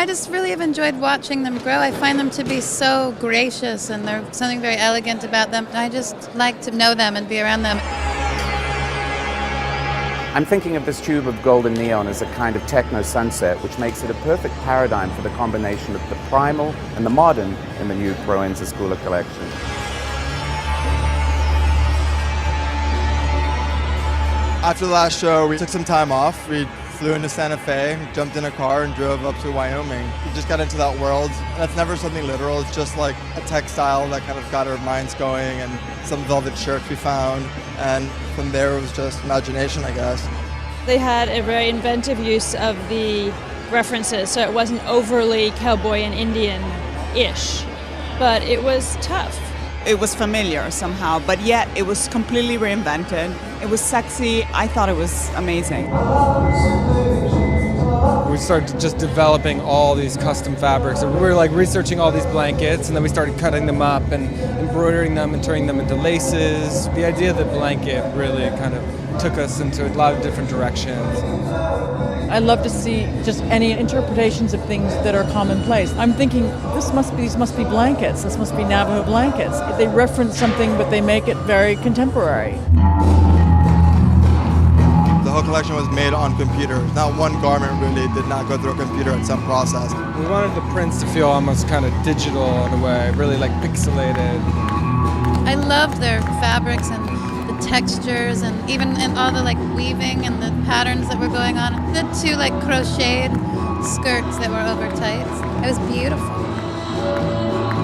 I just really have enjoyed watching them grow. I find them to be so gracious, and there's something very elegant about them. I just like to know them and be around them. I'm thinking of this tube of golden neon as a kind of techno sunset, which makes it a perfect paradigm for the combination of the primal and the modern in the new Proenza Schouler collection. After the last show, we took some time off. We flew into Santa Fe, jumped in a car, and drove up to Wyoming. We just got into that world. That's never something literal. It's just like a textile that kind of got our minds going, and some velvet shirts we found. And from there, it was just imagination, I guess. They had a very inventive use of the references, so it wasn't overly cowboy and Indian-ish, but it was tough. It was familiar somehow, but yet it was completely reinvented. It was sexy. I thought it was amazing. We started just developing all these custom fabrics. We were like researching all these blankets, and then we started cutting them up and embroidering them and turning them into laces. The idea of the blanket really kind of took us into a lot of different directions. I love to see just any interpretations of things that are commonplace. I'm thinking, these must be blankets. This must be Navajo blankets. They reference something, but they make it very contemporary. The whole collection was made on computer. Not one garment really did not go through a computer in some process. We wanted the prints to feel almost kind of digital in a way, really like pixelated. I loved their fabrics and the textures, and even in all the like weaving and the patterns that were going on. The two like crocheted skirts that were over tights. It was beautiful.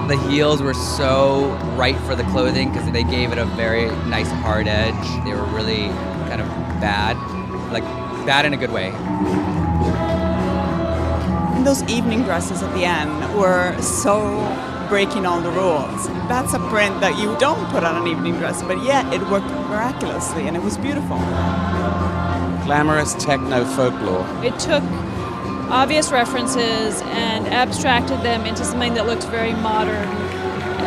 The heels were so right for the clothing because they gave it a very nice hard edge. They were really kind of bad, like bad in a good way. And those evening dresses at the end were so breaking all the rules. That's a print that you don't put on an evening dress, but yet it worked miraculously and it was beautiful. Glamorous techno folklore. It took obvious references and abstracted them into something that looked very modern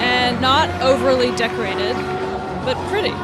and not overly decorated, but pretty.